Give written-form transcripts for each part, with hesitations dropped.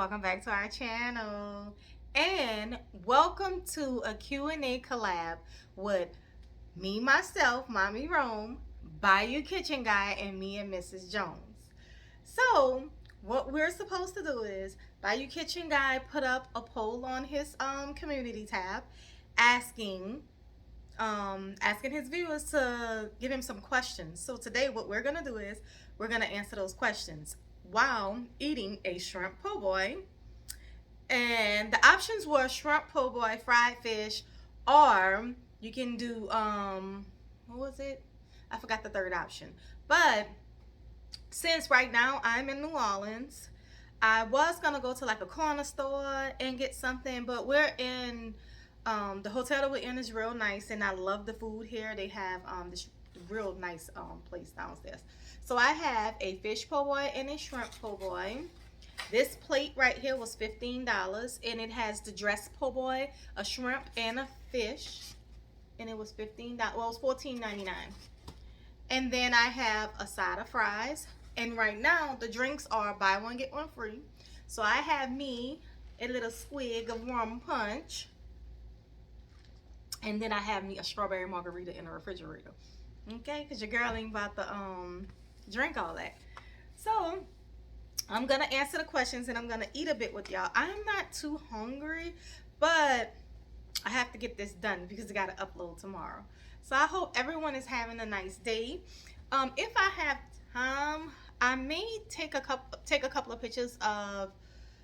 welcome back to our channel. And welcome to a Q&A collab with me, myself, Mommy Rome, Bayou Kitchen Guy, and me and Mrs. Jones. So what we're supposed to do is Bayou Kitchen Guy put up a poll on his community tab asking his viewers to give him some questions. So today what we're gonna do is we're gonna answer those questions while eating a shrimp po' boy. And the options were shrimp po' boy, fried fish, or you can do what was it? I forgot the third option. But since right now I'm in New Orleans, I was gonna go to like a corner store and get something, but we're in the hotel that we're in is real nice, and I love the food here. They have this real nice place downstairs. So I have a fish po' boy and a shrimp po' boy. This plate right here was $15, and it has the dressed po' boy, a shrimp, and a fish, and it was $15. Well, it was $14.99. And then I have a side of fries, and right now the drinks are buy one get one free. So I have me a little swig of rum punch, and then I have me a strawberry margarita in the refrigerator. Okay, because your girl ain't about to drink all that. So I'm gonna answer the questions and I'm gonna eat a bit with y'all. I'm not too hungry, but I have to get this done because I gotta upload tomorrow. So I hope everyone is having a nice day. If I have time, I may take a couple of pictures of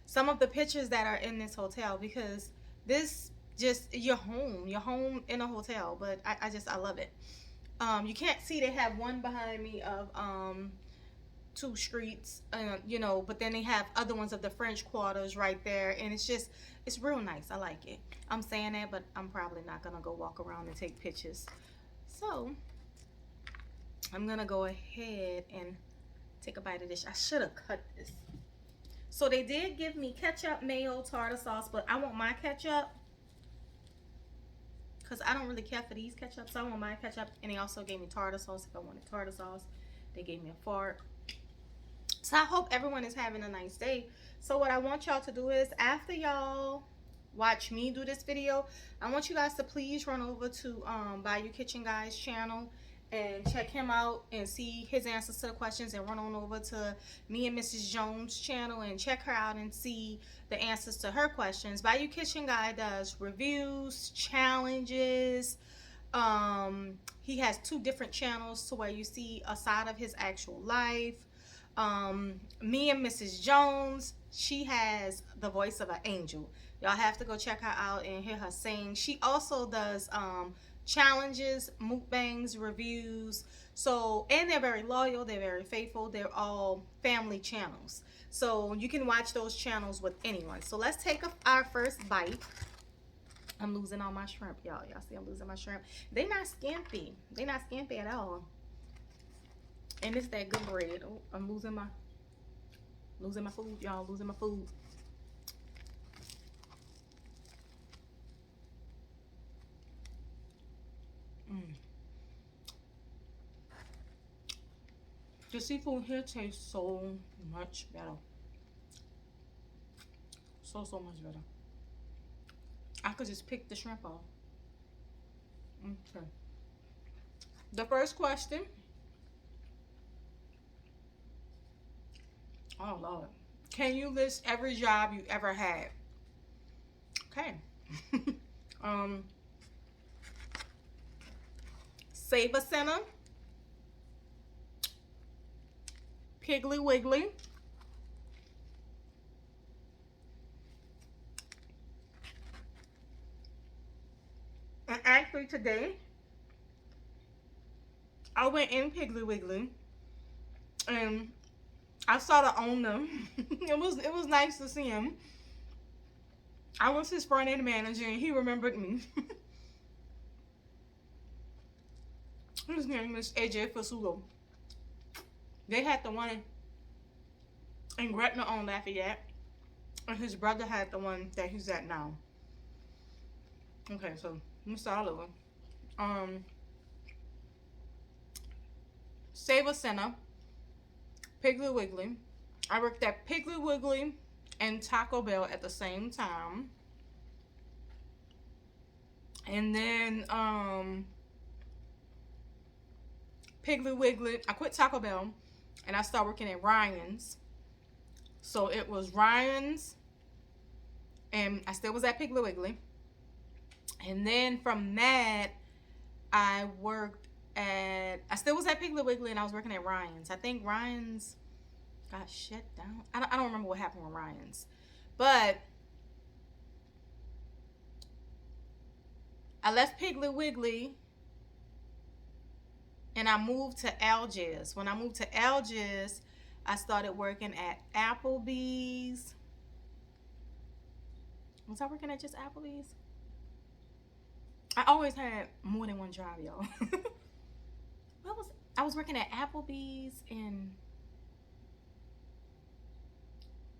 some of the pictures that are in this hotel, because this just you're home in a hotel. But I love it. You can't see, they have one behind me of two streets, you know, but then they have other ones of the French quarters right there, and it's real nice. I like it. I'm saying that, but I'm probably not gonna go walk around and take pictures. So I'm gonna go ahead and take a bite of this. I should have cut this. So they did give me ketchup, mayo, tartar sauce, but I want my ketchup because I don't really care for these ketchups. So I want my ketchup, and they also gave me tartar sauce if I wanted tartar sauce. They gave me a fork. So I hope everyone is having a nice day. So what I want y'all to do is, after y'all watch me do this video, I want you guys to please run over to Bayou Kitchen Guy's channel and check him out and see his answers to the questions, and run on over to me and Mrs. Jones' channel and check her out and see the answers to her questions. Bayou Kitchen Guy does reviews, challenges. He has two different channels to where you see a side of his actual life. Me and Mrs. Jones, she has the voice of an angel. Y'all have to go check her out and hear her sing. She also does challenges, mukbangs, reviews. So, and they're very loyal, they're very faithful. They're all family channels, so you can watch those channels with anyone. So let's take our first bite. I'm losing all my shrimp, y'all. Y'all see I'm losing my shrimp. They're not skimpy. They're not skimpy at all. And it's that good bread. Oh, I'm losing my food, y'all. Losing my food. The seafood here tastes so much better. So much better. I could just pick the shrimp off. Okay. The first question. Oh Lord. Can you list every job you ever had? Okay. Save a Center, Piggly Wiggly, and actually today I went in Piggly Wiggly and I saw the owner. it was nice to see him. I was his front end manager and he remembered me. His name is AJ Fasulo. They had the one in Gretna on Lafayette, and his brother had the one that he's at now. Okay, so let me start all over. Save a Center, Piggly Wiggly. I worked at Piggly Wiggly and Taco Bell at the same time. And then Piggly Wiggly. I quit Taco Bell and I started working at Ryan's. So it was Ryan's, and I still was at Piggly Wiggly. And then from that, I still was at Piggly Wiggly and I was working at Ryan's. I think Ryan's got shut down. I don't remember what happened with Ryan's. But I left Piggly Wiggly and I moved to Algiers. When I moved to Algiers, I started working at Applebee's. Was I working at just Applebee's? I always had more than one job, y'all. I was working at Applebee's and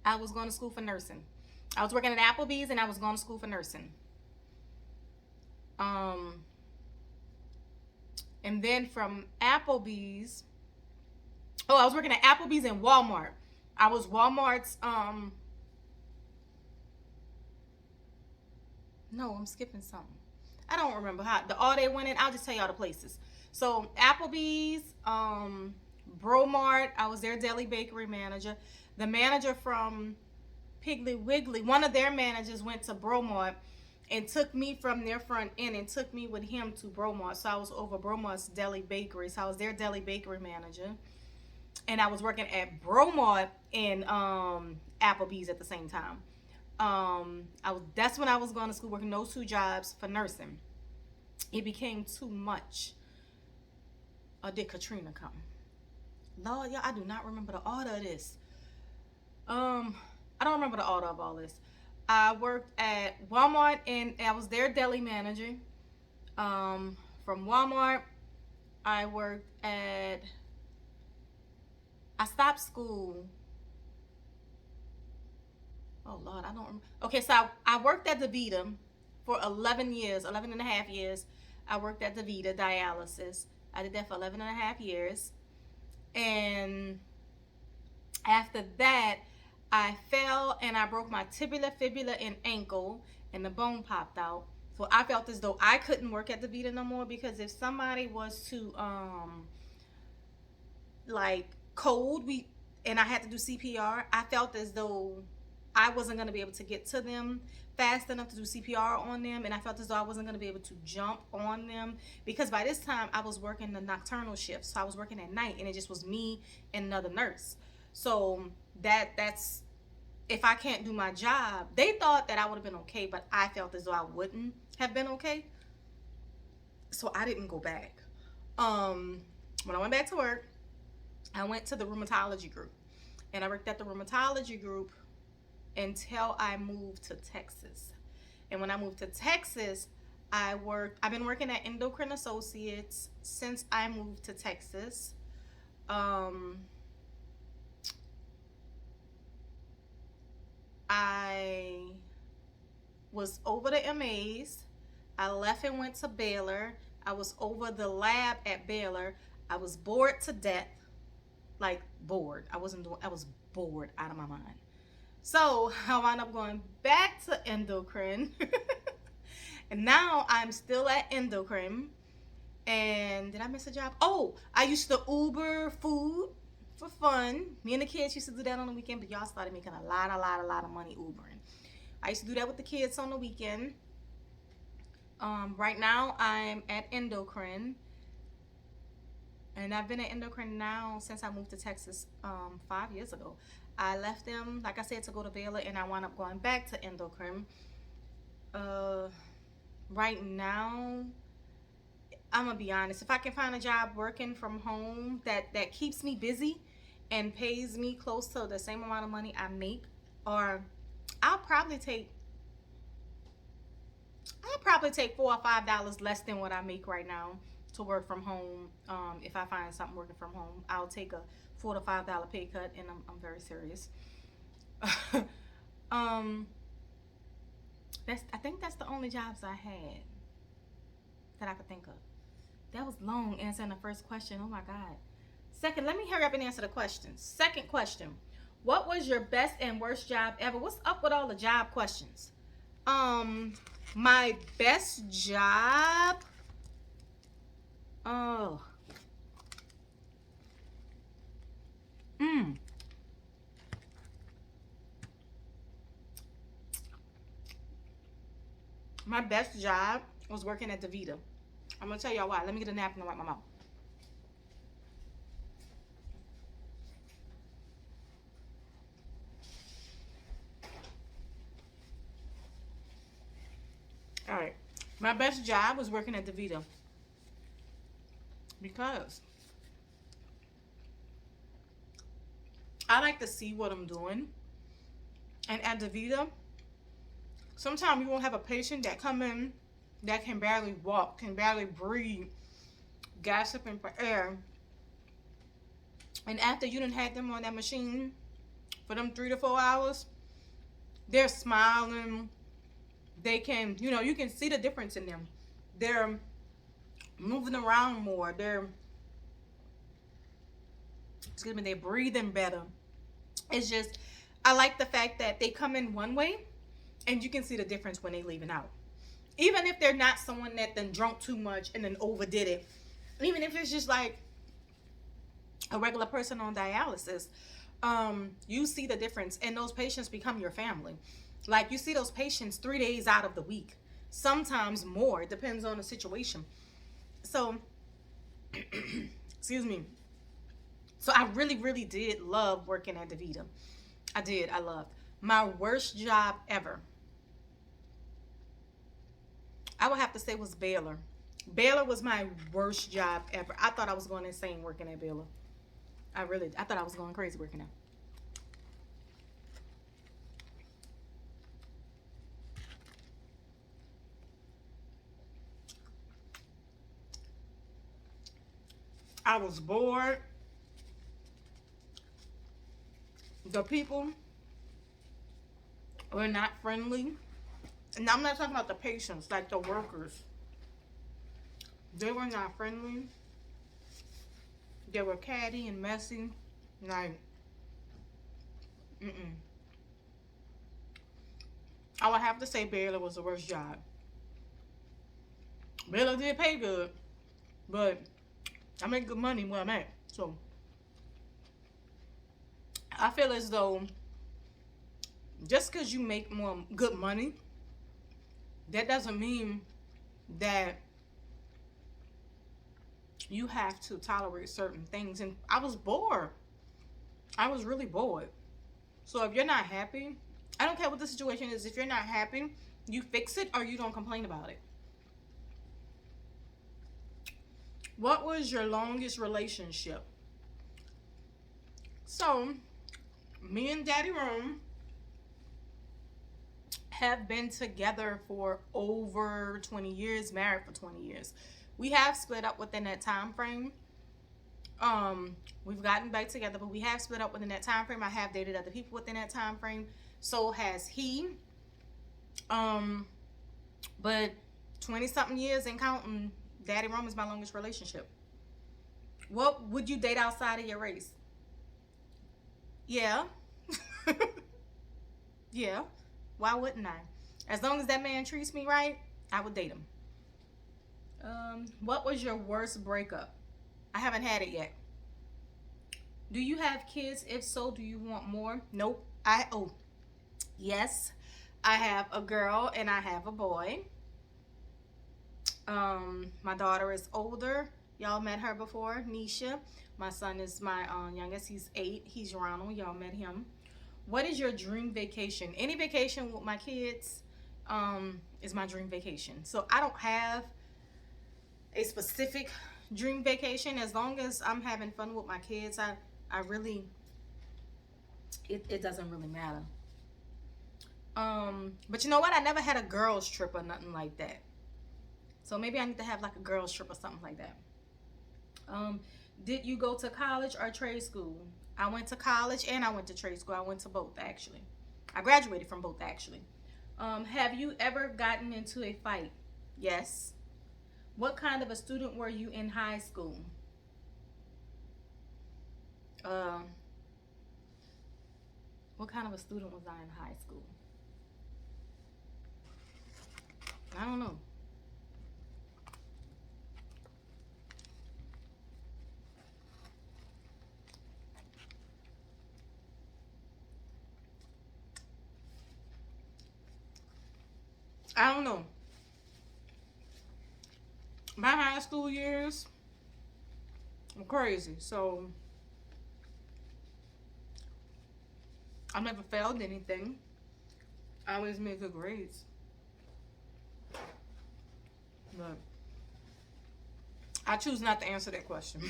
I was going to school for nursing. I was working at Applebee's and I was going to school for nursing. And then from Applebee's, I was working at Applebee's and Walmart. I was Walmart's, no, I'm skipping something. I don't remember how the all they went in. I'll just tell y'all the places. So Applebee's, Bromart, I was their deli bakery manager. The manager from Piggly Wiggly, one of their managers went to Bromart and took me from their front end and took me with him to Bromart. So I was over Bromart's deli bakery. So I was their deli bakery manager. And I was working at Bromart and Applebee's at the same time. That's when I was going to school, working those two jobs for nursing. It became too much. Or did Katrina come? Lord, y'all, I do not remember the order of this. I don't remember the order of all this. I worked at Walmart and I was their deli manager. From Walmart, I stopped school. Oh Lord, I don't remember. Okay, so I worked at DaVita for 11 and a half years. I worked at DaVita dialysis. I did that for 11 and a half years. And after that, I fell and I broke my tibia, fibula, and ankle, and the bone popped out. So I felt as though I couldn't work at DaVita no more, because if somebody was to like cold, and I had to do CPR, I felt as though I wasn't going to be able to get to them fast enough to do CPR on them, and I felt as though I wasn't going to be able to jump on them, because by this time I was working the nocturnal shift, so I was working at night, and it just was me and another nurse. So that's if I can't do my job. They thought that I would have been okay, but I felt as though I wouldn't have been okay, so I didn't go back. When I went back to work, I went to the rheumatology group, and I worked at the rheumatology group until I moved to Texas. And when I moved to Texas, I've been working at Endocrine Associates since I moved to Texas. I was over the MAs. I left and went to Baylor. I was over the lab at Baylor. I was bored to death. Like bored. I was bored out of my mind. So I wound up going back to endocrine. And now I'm still at endocrine. And did I miss a job? Oh, I used to Uber food for fun. Me and the kids used to do that on the weekend, but y'all started making a lot of money Ubering. I used to do that with the kids on the weekend. Right now I'm at endocrine. And I've been at endocrine now since I moved to Texas 5 years ago. I left them, like I said, to go to Baylor, and I wound up going back to endocrine. Right now, I'm gonna be honest, if I can find a job working from home that keeps me busy and pays me close to the same amount of money I make, or I'll probably take $4 or $5 less than what I make right now to work from home. If I find something working from home, I'll take a $4 to $5 pay cut, and I'm very serious. I think that's the only jobs I had that I could think of. That was long answering the first question. Oh my God. Second, let me hurry up and answer the questions. Second question: What was your best and worst job ever? What's up with all the job questions? Um, my best job. Oh, mm, my best job was working at DeVita. I'm gonna tell y'all why. Let me get a napkin and wipe my mouth. All right, my best job was working at DeVita because I like to see what I'm doing. And at DeVita, sometimes you won't have a patient that come in that can barely walk, can barely breathe, gasping for air. And after you done had them on that machine for them 3 to 4 hours, they're smiling. They can, you can see the difference in them. They're moving around more. They're breathing better. It's just, I like the fact that they come in one way and you can see the difference when they leaving out. Even if they're not someone that then drunk too much and then overdid it. Even if it's just like a regular person on dialysis, you see the difference, and those patients become your family. Like, you see those patients 3 days out of the week, sometimes more. It depends on the situation. So, excuse me. So I really, really did love working at DeVita. I did. I loved. My worst job ever, I would have to say, was Baylor. Baylor was my worst job ever. I thought I was going insane working at Baylor. I thought I was going crazy working there. I was bored. The people were not friendly. And I'm not talking about the patients, like the workers. They were not friendly. They were catty and messy. Like, mm-mm. I would have to say Baylor was the worst job. Baylor did pay good, but I make good money where I'm at. So I feel as though just because you make more good money, that doesn't mean that you have to tolerate certain things. And I was bored. I was really bored. So if you're not happy, I don't care what the situation is. If you're not happy, you fix it or you don't complain about it. What was your longest relationship? So, me and Daddy Rome have been together for over 20 years, married for 20 years. We have split up within that time frame. We've gotten back together, but we have split up within that time frame. I have dated other people within that time frame. So has he. But 20 something years and counting, Daddy Rome is my longest relationship. What would you date outside of your race? Yeah. Yeah. Why wouldn't I? As long as that man treats me right, I would date him. What was your worst breakup? I haven't had it yet. Do you have kids? If so, do you want more? Nope. Yes. I have a girl and I have a boy. My daughter is older. Y'all met her before, Nisha. My son is my youngest. He's 8. He's Ronald. Y'all met him. What is your dream vacation? Any vacation with my kids is my dream vacation. So I don't have a specific dream vacation. As long as I'm having fun with my kids, I really, it doesn't really matter. But you know what? I never had a girls trip or nothing like that. So maybe I need to have like a girls trip or something like that. Did you go to college or trade school? I went to college and I went to trade school. I went to both, actually. I graduated from both, actually. Have you ever gotten into a fight? Yes. What kind of a student were you in high school? Um, What kind of a student was I in high school? I don't know. I don't know. My high school years were crazy. So I never failed anything. I always made good grades. But I choose not to answer that question.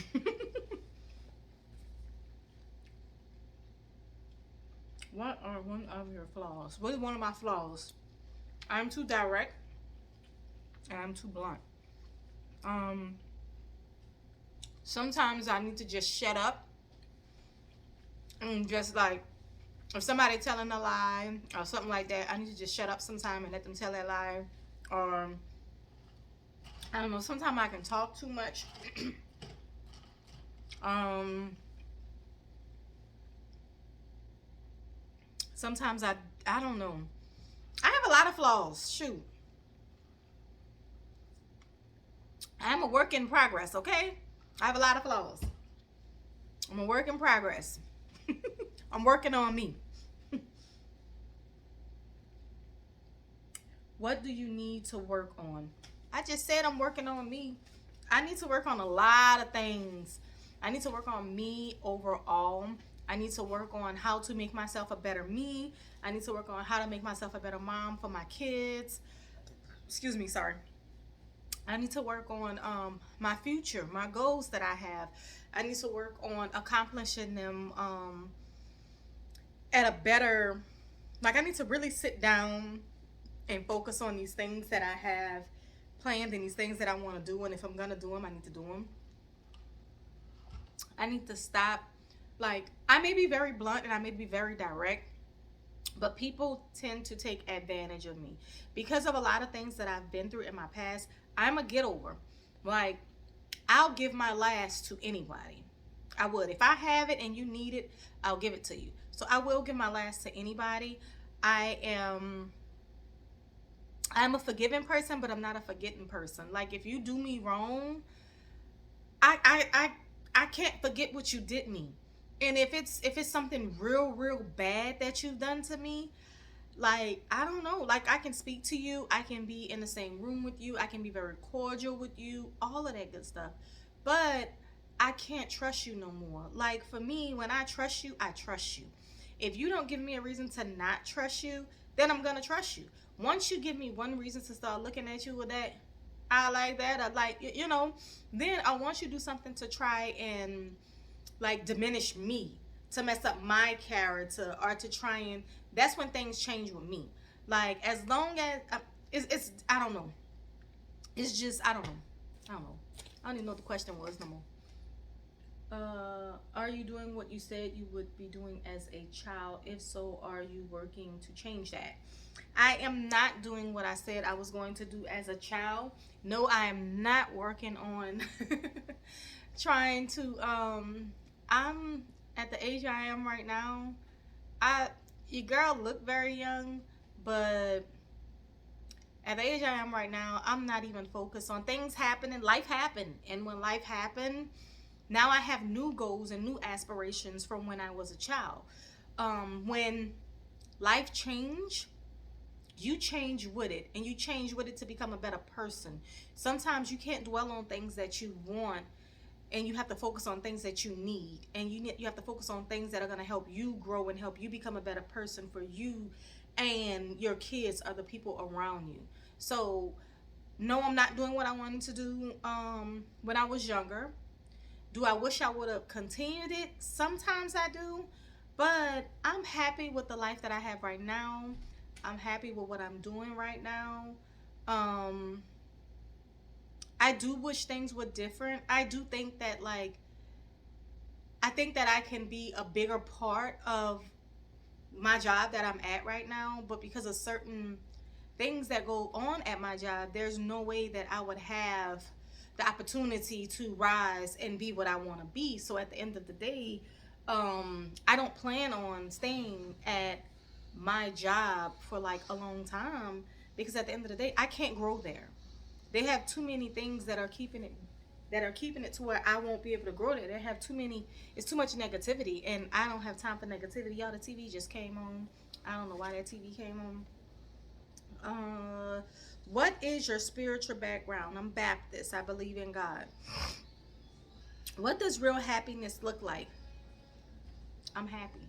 What are one of your flaws? What is one of my flaws? I'm too direct and I'm too blunt. Sometimes I need to just shut up and just like if somebody telling a lie or something like that, I need to just shut up sometime and let them tell that lie. Or I don't know, sometimes I can talk too much. Sometimes I don't know. I have a lot of flaws. Shoot. I'm a work in progress, okay? I have a lot of flaws. I'm a work in progress. I'm working on me. What do you need to work on? I just said I'm working on me. I need to work on a lot of things. I need to work on me overall. I need to work on how to make myself a better me. I need to work on how to make myself a better mom for my kids. Excuse me, sorry. I need to work on my future, my goals that I have. I need to work on accomplishing them at a better, like I need to really sit down and focus on these things that I have planned and these things that I want to do. And if I'm going to do them, I need to do them. I need to stop. Like, I may be very blunt and I may be very direct, but people tend to take advantage of me because of a lot of things that I've been through in my past. I'm a get over. Like, I'll give my last to anybody. I would. If I have it and you need it, I'll give it to you. So I will give my last to anybody. I'm a forgiving person, but I'm not a forgetting person. Like, if you do me wrong, I can't forget what you did me. And if it's something real bad that you've done to me, like, I don't know, like, I can speak to you, I can be in the same room with you, I can be very cordial with you, all of that good stuff, but I can't trust you no more. Like, for me, when I trust you, I trust you. If you don't give me a reason to not trust you, then I'm gonna trust you. Once you give me one reason to start looking at you with that, I like that, I like, you know, then I want you to do something to try and like diminish me, to mess up my character, or to try and, that's when things change with me. Like, as long as it's I don't know, it's just I don't know, I don't even know what the question was no more. Are you doing what you said you would be doing as a child? If so, are you working to change that? I am not doing what I said I was going to do as a child. No, I am not working on trying to I'm at the age I am right now. Your girl look very young, but at the age I am right now, I'm not even focused on things happening. Life happened, and when life happened, now I have new goals and new aspirations from when I was a child. When life changed, you change with it, and you change with it to become a better person. Sometimes you can't dwell on things that you want, and you have to focus on things that you need, and you have to focus on things that are going to help you grow and help you become a better person for you and your kids or the people around you. So no, I'm not doing what I wanted to do when I was younger. Do I wish I would have continued it? Sometimes I do, but I'm happy with the life that I have right now. I'm happy with what I'm doing right now. I do wish things were different. I do think that, like, I think that I can be a bigger part of my job that I'm at right now, but because of certain things that go on at my job, there's no way that I would have the opportunity to rise and be what I want to be. So at the end of the day, I don't plan on staying at my job for like a long time, because at the end of the day, I can't grow there. They have too many things that are keeping it to where I won't be able to grow there. They have too many. It's too much negativity, and I don't have time for negativity. Y'all, the TV just came on. I don't know why that TV came on. What is your spiritual background? I'm Baptist. I believe in God. What does real happiness look like? I'm happy.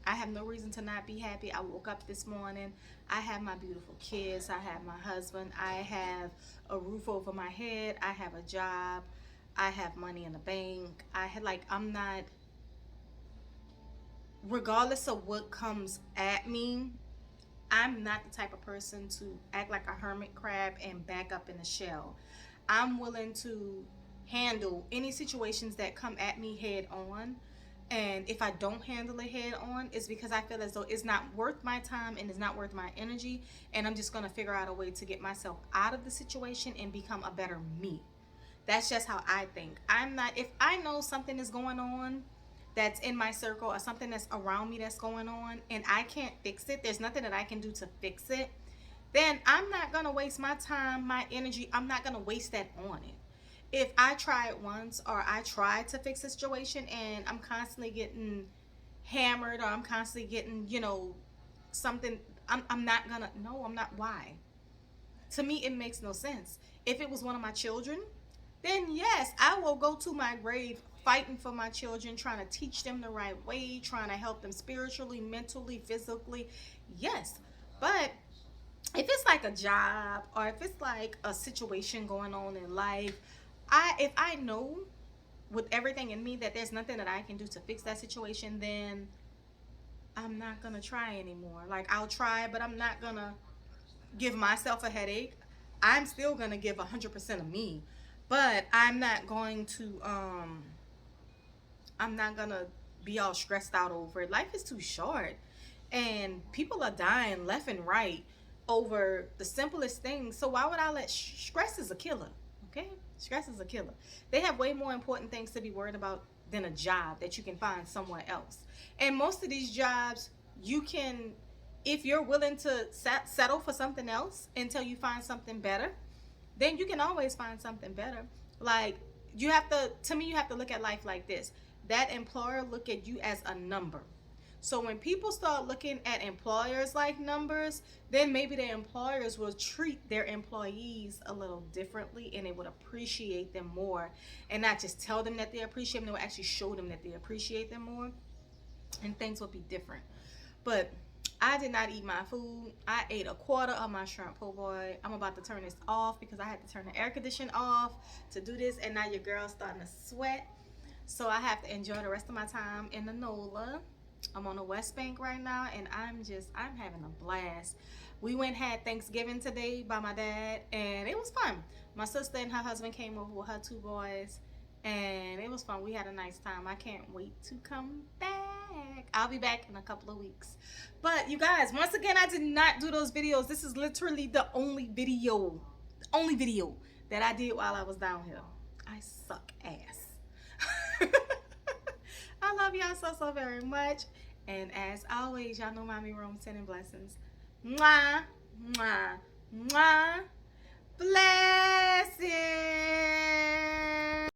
I have no reason to not be happy. I woke up this morning. I have my beautiful kids. I have my husband. I have a roof over my head. I have a job. I have money in the bank. I'm not, regardless of what comes at me, I'm not the type of person to act like a hermit crab and back up in a shell. I'm willing to handle any situations that come at me head on. And if I don't handle it head on, it's because I feel as though it's not worth my time and it's not worth my energy. And I'm just going to figure out a way to get myself out of the situation and become a better me. That's just how I think. If I know something is going on that's in my circle, or something that's around me that's going on, and I can't fix it, there's nothing that I can do to fix it, then I'm not going to waste my time, my energy. I'm not going to waste that on it. If I try it once, or I try to fix a situation and I'm constantly getting hammered, or I'm constantly getting, something, I'm not going to, no, I'm not. Why? To me, it makes no sense. If it was one of my children, then yes, I will go to my grave fighting for my children, trying to teach them the right way, trying to help them spiritually, mentally, physically. Yes. But if it's like a job, or if it's like a situation going on in life, if I know with everything in me that there's nothing that I can do to fix that situation, then I'm not gonna try anymore. Like, I'll try, but I'm not gonna give myself a headache. I'm still gonna give 100% of me, but I'm not gonna be all stressed out over it. Life is too short, and people are dying left and right over the simplest things. So why would I let stress is a killer? Okay, stress is a killer. They have way more important things to be worried about than a job that you can find somewhere else. And most of these jobs, you can, if you're willing to settle for something else until you find something better, then you can always find something better. Like, to me, you have to look at life like this. That employer look at you as a number. So when people start looking at employers like numbers, then maybe the employers will treat their employees a little differently, and they would appreciate them more, and not just tell them that they appreciate them. They will actually show them that they appreciate them more, and things will be different. But I did not eat my food. I ate a quarter of my shrimp po' boy. I'm about to turn this off because I had to turn the air conditioner off to do this, and now your girl's starting to sweat. So I have to enjoy the rest of my time in the NOLA. I'm on the West Bank right now, and I'm having a blast. We had Thanksgiving today by my dad, and it was fun. My sister and her husband came over with her two boys, and it was fun. We had a nice time. I can't wait to come back. I'll be back in a couple of weeks. But you guys, once again, I did not do those videos. This is literally the only video that I did while I was down here. I suck ass. I love y'all so very much. And as always, y'all know Mommy Rome sending blessings. Mwah, mwah, mwah. Bless.